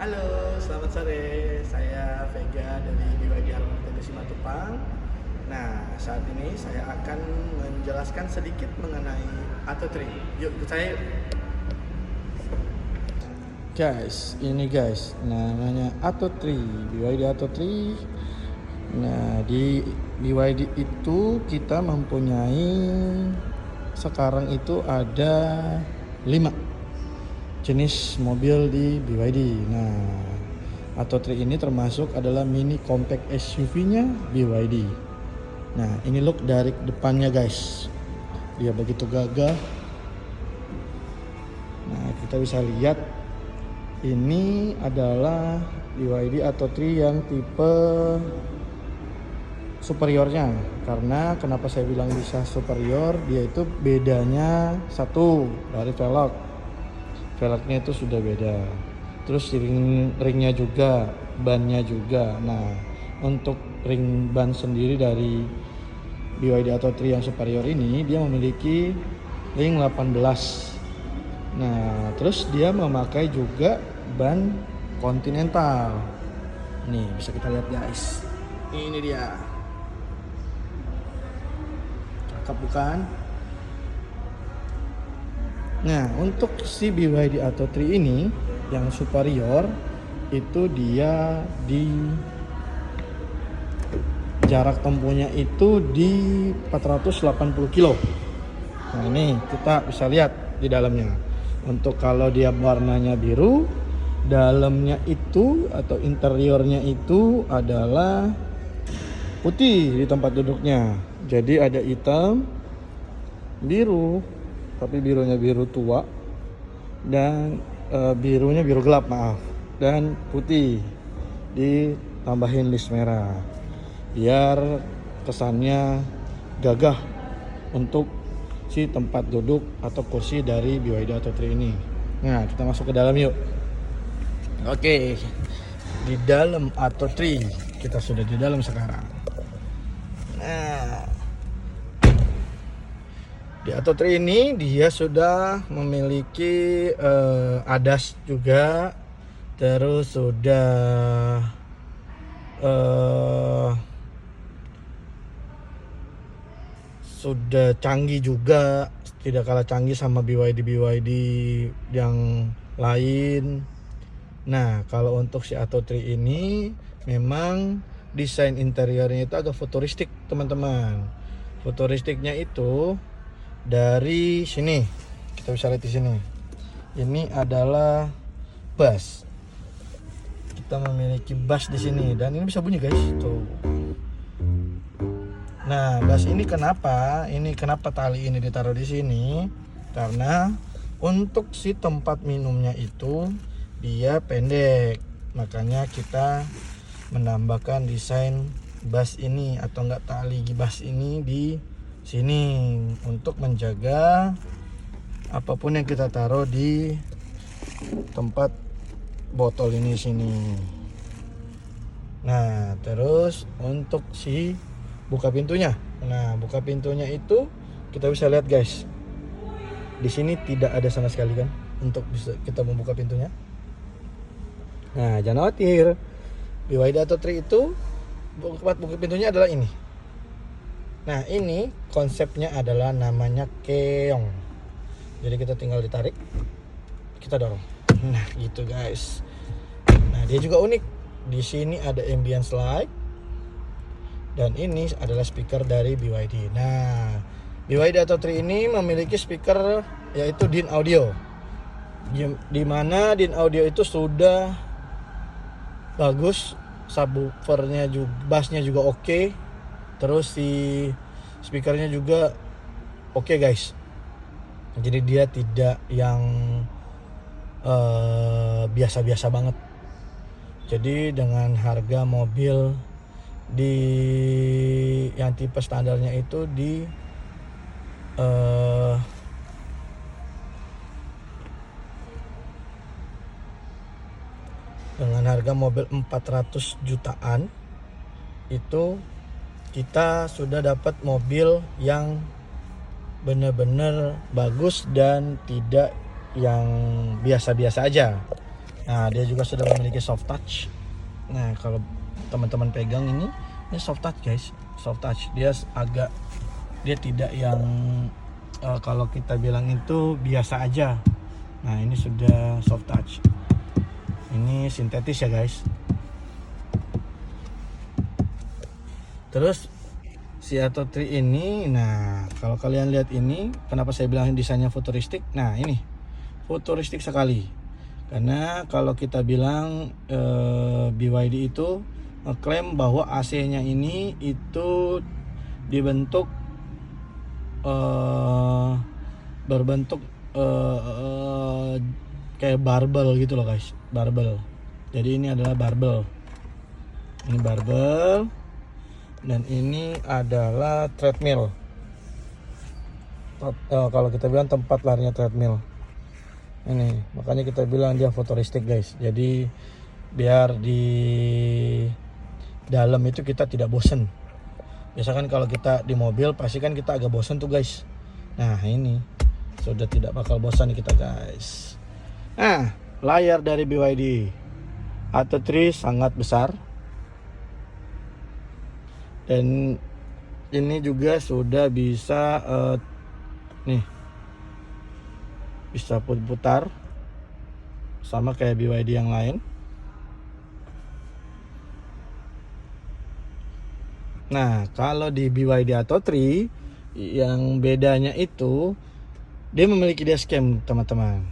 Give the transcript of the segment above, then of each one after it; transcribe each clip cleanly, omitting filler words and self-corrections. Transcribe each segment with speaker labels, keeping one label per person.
Speaker 1: Halo, selamat sore. Saya Vega dari BYD Harmoni Simatupang. Nah, saat ini saya akan menjelaskan sedikit mengenai Atto3. Yuk, ikut saya yuk. Guys, ini guys, namanya Atto3, BYD Atto3. Nah, di BYD itu kita mempunyai sekarang itu ada 5 jenis mobil di BYD. Nah, Atto3 ini termasuk adalah mini compact SUV-nya BYD. Nah, ini look dari depannya guys. Dia begitu gagah. Nah, kita bisa lihat ini adalah BYD Atto3 yang tipe superiornya. Karena kenapa saya bilang bisa superior? Dia itu bedanya satu dari velgnya itu sudah beda, terus ringnya juga, bannya juga. Nah, untuk ring ban sendiri dari BYD Atto3 yang superior ini dia memiliki ring 18. Nah, terus dia memakai juga ban Continental. Nih bisa kita lihat guys, ini dia, cakep bukan? Nah, untuk si BYD Atto3 ini yang superior itu dia di jarak tempuhnya itu di 480 kilo. Nah, ini kita bisa lihat di dalamnya. Untuk kalau dia warnanya biru, dalamnya itu atau interiornya itu adalah putih di tempat duduknya. Jadi ada hitam, biru, tapi birunya biru tua, dan birunya biru gelap, maaf, dan putih ditambahin list merah biar kesannya gagah untuk si tempat duduk atau kursi dari BYD Atto3 ini. Nah, kita masuk ke dalam yuk. Oke, di dalam Atto3 kita sudah di dalam sekarang. Nah, di Atto3 ini dia sudah memiliki ADAS juga, terus sudah canggih juga, tidak kalah canggih sama BYD yang lain. Nah, kalau untuk si Atto3 ini memang desain interiornya itu agak futuristik, teman-teman. Futuristiknya itu dari sini kita bisa lihat di sini. Ini adalah bus. Kita memiliki bus di sini dan ini bisa bunyi guys. Tuh. Nah, bus ini kenapa? Kenapa tali ini ditaruh di sini? Karena untuk si tempat minumnya itu dia pendek. Makanya kita menambahkan desain bus ini atau enggak tali bus ini di sini untuk menjaga apapun yang kita taruh di tempat botol ini sini. Nah, terus untuk si buka pintunya. Nah, buka pintunya itu kita bisa lihat guys. Di sini tidak ada sama sekali kan untuk bisa kita membuka pintunya. Nah, jangan khawatir. BYD Atto3 itu buka pintunya adalah ini. Nah, ini konsepnya adalah namanya keong. Jadi kita tinggal ditarik, kita dorong. Nah, gitu guys. Nah, dia juga unik. Di sini ada ambience light. Dan ini adalah speaker dari BYD. Nah, BYD Atto3 ini memiliki speaker yaitu DIN Audio. Di mana DIN Audio itu sudah bagus, subwoofernya juga, bassnya juga oke. Terus si speakernya juga oke guys. Jadi dia tidak yang biasa-biasa banget. Jadi dengan harga mobil di yang tipe standarnya itu di dengan harga mobil 400 jutaan itu kita sudah dapat mobil yang benar-benar bagus dan tidak yang biasa-biasa aja. Nah, dia juga sudah memiliki soft touch. Nah, kalau teman-teman pegang ini soft touch guys, soft touch. Dia tidak yang kalau kita bilang itu biasa aja. Nah, ini sudah soft touch. Ini sintetis ya guys. Terus si Atto 3 ini, nah kalau kalian lihat ini, kenapa saya bilang desainnya futuristik? Nah, ini futuristik sekali. Karena kalau kita bilang BYD itu ngeklaim bahwa AC-nya ini itu dibentuk berbentuk kayak barbel gitu loh guys, barbel. Jadi ini adalah barbel. Ini barbel dan ini adalah treadmill. Kalau kita bilang tempat larinya treadmill. Ini makanya kita bilang dia futuristik guys. Jadi biar di dalam itu kita tidak bosen. Biasakan kalau kita di mobil pasti kan kita agak bosen tuh guys. Nah, ini sudah tidak bakal bosan kita guys. Nah, layar dari BYD Atto 3 sangat besar. Dan ini juga sudah bisa nih bisa putar sama kayak BYD yang lain. Nah, kalau di BYD Atto 3 yang bedanya itu dia memiliki dashcam teman-teman.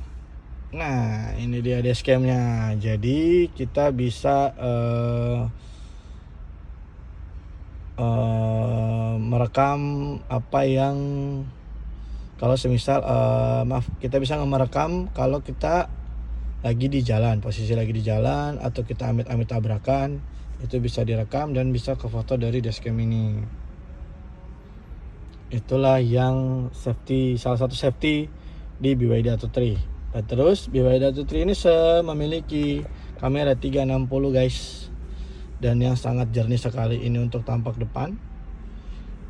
Speaker 1: Nah, ini dia dashcamnya. Jadi kita bisa merekam apa yang kalau semisal kita bisa merekam kalau kita lagi di jalan, posisi lagi di jalan atau kita amit-amit tabrakan, itu bisa direkam dan bisa ke foto dari dashcam ini. Itulah yang safety, salah satu safety di BYD Atto 3. Dan terus BYD Atto 3 ini memiliki kamera 360 guys. Dan yang sangat jernih sekali. Ini untuk tampak depan,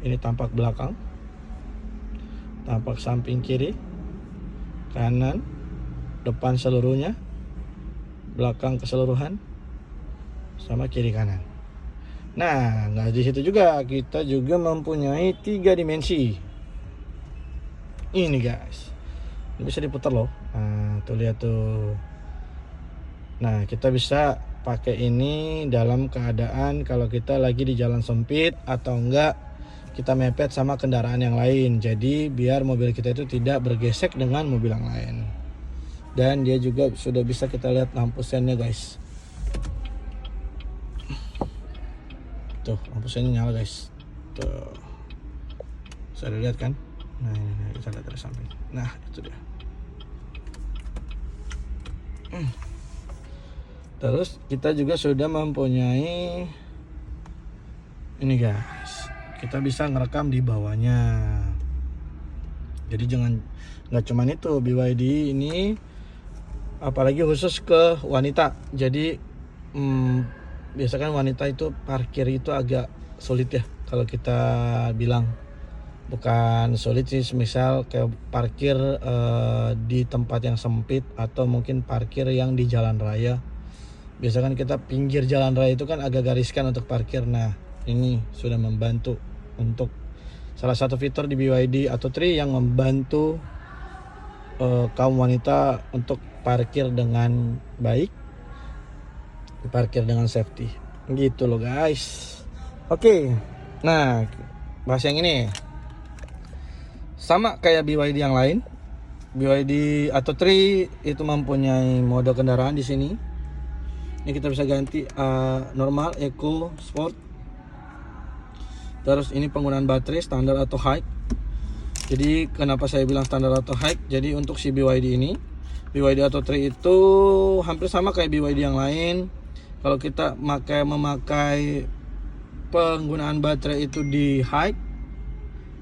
Speaker 1: ini tampak belakang, tampak samping kiri, kanan, depan seluruhnya, belakang keseluruhan, sama kiri kanan. Nah, nggak di situ juga, kita juga mempunyai 3 dimensi. Ini guys, ini bisa diputar loh. Nah, tuh lihat tuh. Nah, kita bisa pakai ini dalam keadaan kalau kita lagi di jalan sempit atau enggak kita mepet sama kendaraan yang lain. Jadi biar mobil kita itu tidak bergesek dengan mobil yang lain. Dan dia juga sudah bisa kita lihat lampu sennya guys. Tuh, lampu sennya nyala guys. Tuh. Bisa dilihat kan? Nah, ini kita lihat dari samping. Nah, itu dia. Terus kita juga sudah mempunyai ini guys, kita bisa ngerekam di bawahnya. Jadi nggak cuman itu, BYD ini apalagi khusus ke wanita. Jadi biasakan wanita itu parkir itu agak sulit ya. Kalau kita bilang bukan sulit sih, misal kayak parkir di tempat yang sempit atau mungkin parkir yang di jalan raya. Biasakan kita pinggir jalan raya itu kan agak gariskan untuk parkir. Nah, ini sudah membantu untuk salah satu fitur di BYD Atto 3 yang membantu kaum wanita untuk parkir dengan baik, parkir dengan safety. Gitu loh guys. Oke. Nah, bahas yang ini. Sama kayak BYD yang lain. BYD Atto 3 itu mempunyai mode kendaraan di sini. Ini kita bisa ganti normal, eco, sport. Terus ini penggunaan baterai standar atau high. Jadi kenapa saya bilang standar atau high? Jadi untuk si BYD ini, BYD Atto 3 itu hampir sama kayak BYD yang lain. Kalau kita memakai penggunaan baterai itu di high,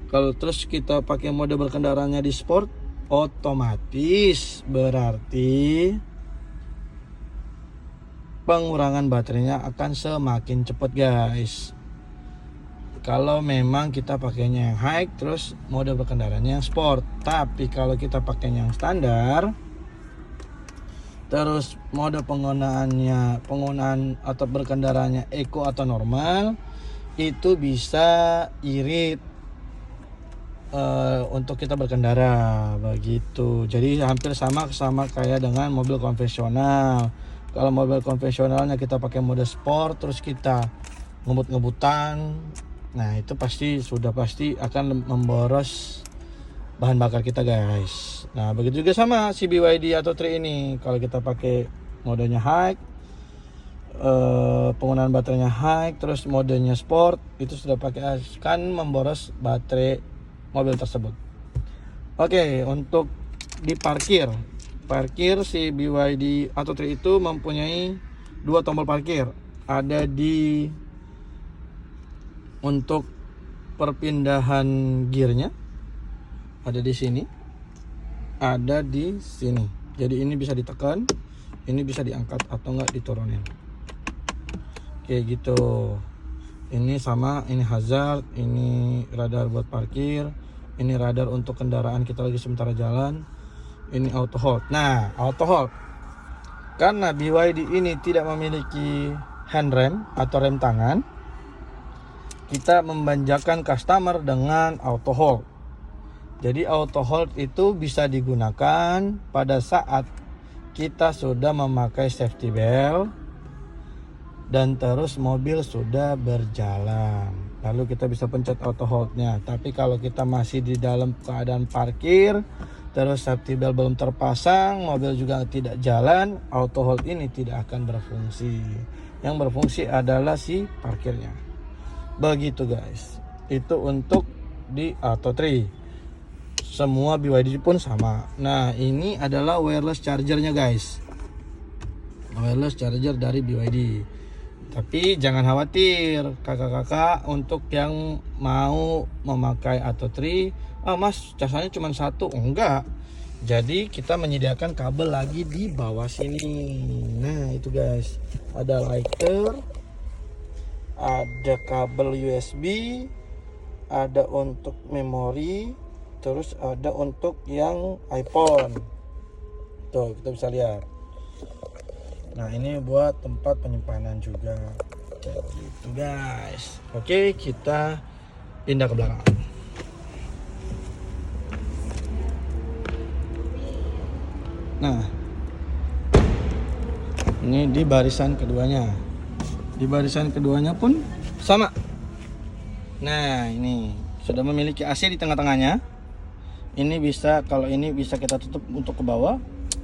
Speaker 1: kalau terus kita pakai mode berkendaraannya di sport, otomatis berarti pengurangan baterainya akan semakin cepat guys. Kalau memang kita pakainya yang high, terus mode berkendaranya yang sport. Tapi kalau kita pakainya yang standar, Terus mode penggunaan atau berkendaranya eco atau normal, itu bisa irit untuk kita berkendara begitu. Jadi hampir sama kayak dengan mobil konvensional. Kalau mobil konvensionalnya kita pakai mode sport, terus kita ngebut-ngebutan, nah itu sudah pasti akan memboros bahan bakar kita guys. Nah begitu juga sama si BYD atau 3 ini. Kalau kita pakai modenya high, penggunaan baterainya high, terus modenya sport, itu sudah akan memboros baterai mobil tersebut. Oke, untuk di parkir si BYD atau 3 itu mempunyai 2 tombol parkir. Ada untuk perpindahan gearnya, ada di sini, ada di sini. Jadi ini bisa ditekan, ini bisa diangkat atau enggak diturunin. Kayak gitu. Ini sama, ini hazard, ini radar buat parkir, ini radar untuk kendaraan kita lagi sementara jalan, ini auto hold. Nah, auto hold, karena BYD ini tidak memiliki hand rem atau rem tangan, kita memanjakan customer dengan auto hold. Jadi auto hold itu bisa digunakan pada saat kita sudah memakai safety belt dan terus mobil sudah berjalan, lalu kita bisa pencet auto hold-nya. Tapi kalau kita masih di dalam keadaan parkir, terus safety belt belum terpasang, mobil juga tidak jalan, auto hold ini tidak akan berfungsi. Yang berfungsi adalah si parkirnya. Begitu guys. Itu untuk di Atto 3. Semua BYD pun sama. Nah ini adalah wireless chargernya guys, wireless charger dari BYD. Tapi jangan khawatir kakak-kakak untuk yang mau memakai Atto 3, mas casanya cuma satu, enggak. Jadi kita menyediakan kabel lagi di bawah sini. Nah itu guys, ada lighter, ada kabel USB, ada untuk memori, terus ada untuk yang iPhone. Tuh kita bisa lihat. Nah ini buat tempat penyimpanan juga. Gitu guys. Oke, kita pindah ke belakang. Nah ini di barisan keduanya. Di barisan keduanya pun sama. Nah ini sudah memiliki AC di tengah-tengahnya. Ini bisa, kalau ini bisa kita tutup untuk ke bawah,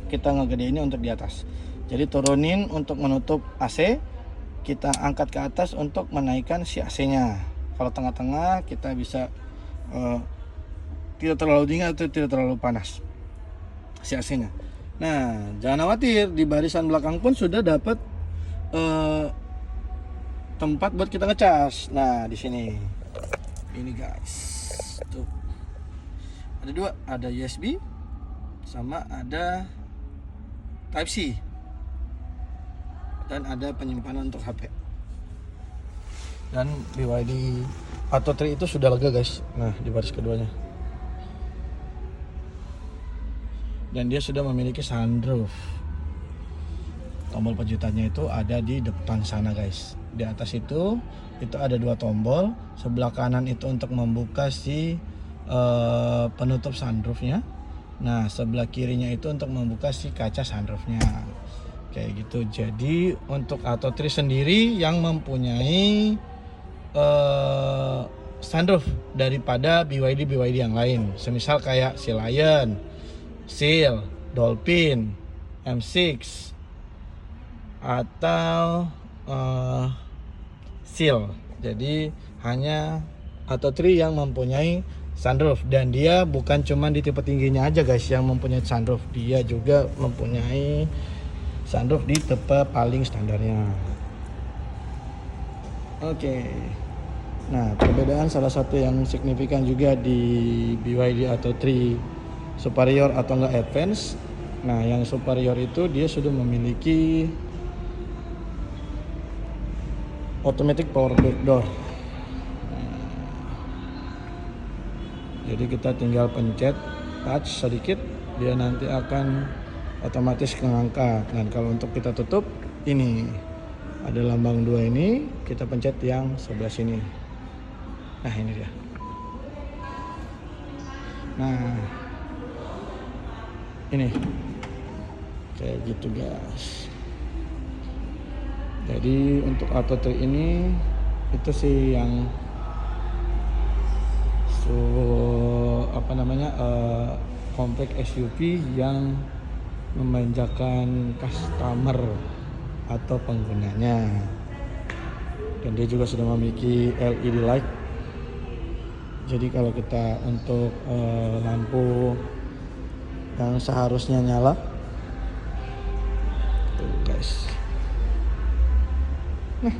Speaker 1: kita ngegede ini untuk di atas. Jadi turunin untuk menutup AC, kita angkat ke atas untuk menaikkan si AC-nya. Kalau tengah-tengah kita bisa tidak terlalu dingin atau tidak terlalu panas si AC-nya. Nah, jangan khawatir, di barisan belakang pun sudah dapat tempat buat kita ngecas. Nah, di sini. Ini guys. Tuh. Ada 2, ada USB sama ada Type C. Dan ada penyimpanan untuk HP. Dan BYD Atto 3 itu sudah lega guys. Nah di baris keduanya. Dan dia sudah memiliki sunroof. Tombol penciutannya itu ada di depan sana guys. Di atas itu ada 2 tombol. Sebelah kanan itu untuk membuka si penutup sunroofnya. Nah sebelah kirinya itu untuk membuka si kaca sunroofnya. Kayak gitu. Jadi untuk Atto 3 sendiri yang mempunyai sunroof daripada BYD yang lain. Semisal kayak si Lion, Seal, Dolphin, M6 atau Seal. Jadi hanya Atto 3 yang mempunyai sunroof, dan dia bukan cuma di tipe tingginya aja guys yang mempunyai sunroof, dia juga mempunyai sunroof di tipe paling standarnya. Oke. Nah, perbedaan salah satu yang signifikan juga di BYD Atto 3 superior atau enggak advance. Nah, yang superior itu dia sudah memiliki automatic power door. Jadi kita tinggal pencet touch sedikit, dia nanti akan otomatis ngangkat. Dan kalau untuk kita tutup, ini ada lambang 2 ini, kita pencet yang sebelah sini. Nah ini dia. Nah ini kayak gitu guys. Jadi untuk AutoTree ini itu sih yang compact SUV yang memanjakan customer atau penggunanya. Dan dia juga sudah memiliki LED light. Jadi kalau kita untuk lampu yang seharusnya nyala, tuh guys. Nah,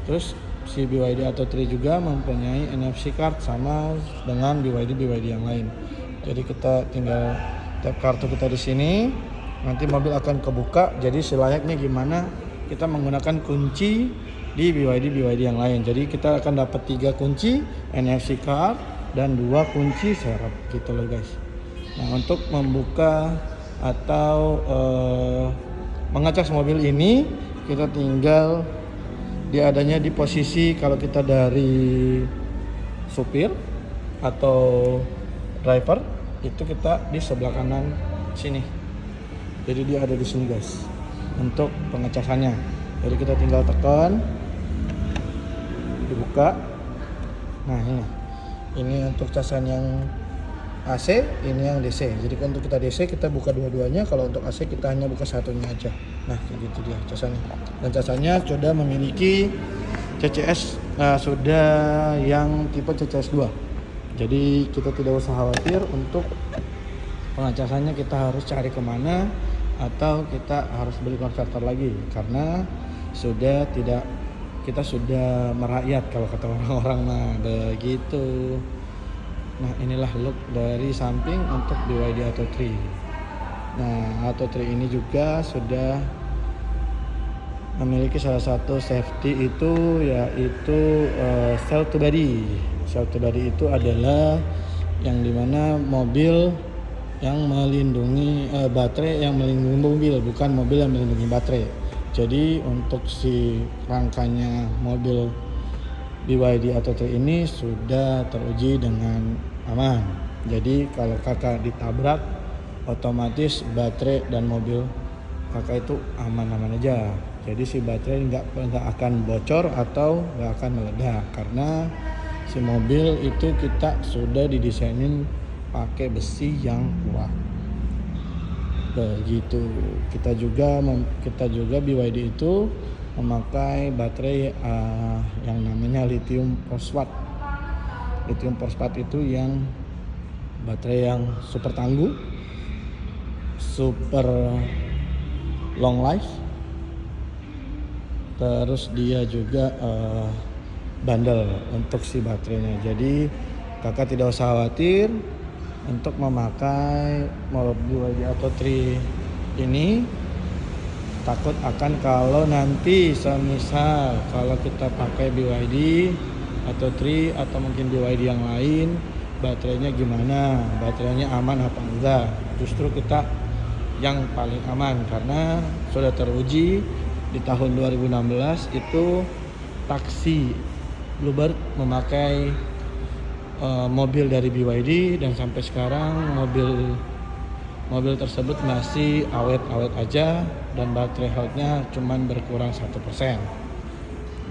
Speaker 1: terus si BYD AutoTree juga mempunyai NFC card sama dengan BYD yang lain. Jadi kita tinggal tap kartu kita di sini, nanti mobil akan kebuka. Jadi selayaknya gimana kita menggunakan kunci di BYD yang lain. Jadi kita akan dapat 3 kunci NFC card dan 2 kunci serep gitu loh guys. Nah untuk membuka atau mengecas mobil ini, kita tinggal dia adanya di posisi kalau kita dari supir atau driver itu kita di sebelah kanan sini. Jadi dia ada di sini guys untuk pengecasannya. Jadi kita tinggal tekan, dibuka. Nah ini untuk casan yang AC, ini yang DC. Jadi untuk kita DC kita buka dua-duanya, kalau untuk AC kita hanya buka satunya aja. Nah kayak gitu dia casannya. Dan casannya sudah memiliki CCS, sudah yang tipe CCS 2. Jadi kita tidak usah khawatir untuk pengecasannya kita harus cari kemana atau kita harus beli konverter lagi, karena kita sudah merakyat kalau kata orang-orang mah begitu. Nah inilah look dari samping untuk BYD AutoTree. Nah AutoTree ini juga sudah memiliki salah satu safety itu yaitu cell to body. Cell to body itu adalah yang dimana mobil yang melindungi baterai yang melindungi mobil, bukan mobil yang melindungi baterai. Jadi untuk si rangkanya mobil BYD AutoTree ini sudah teruji dengan aman. Jadi kalau kakak ditabrak, otomatis baterai dan mobil kakak itu aman-aman aja. Jadi si baterai nggak akan bocor atau nggak akan meledak, karena si mobil itu kita sudah didesainin pakai besi yang kuat. Begitu. Kita juga BYD itu memakai baterai yang namanya lithium phosphate. Lithium phosphate itu yang baterai yang super tangguh, super long life. Terus dia juga bandel untuk si baterainya. Jadi kakak tidak usah khawatir untuk memakai mobil BYD AutoTree ini. Takut akan kalau nanti semisal kalau kita pakai BYD AutoTree atau mungkin BYD yang lain, baterainya gimana, baterainya aman apa enggak. Justru kita yang paling aman, karena sudah teruji di tahun 2016 itu taksi Bluebird memakai mobil dari BYD, dan sampai sekarang mobil tersebut masih awet-awet aja dan baterai health-nya cuman berkurang 1%.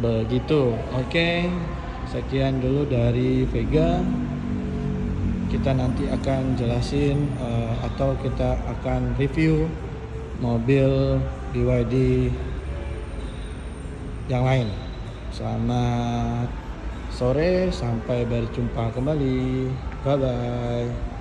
Speaker 1: Begitu. Oke. Sekian dulu dari Vega. Kita nanti akan jelasin atau kita akan review mobil BYD yang lain. Selamat sore, sampai berjumpa kembali. Bye bye.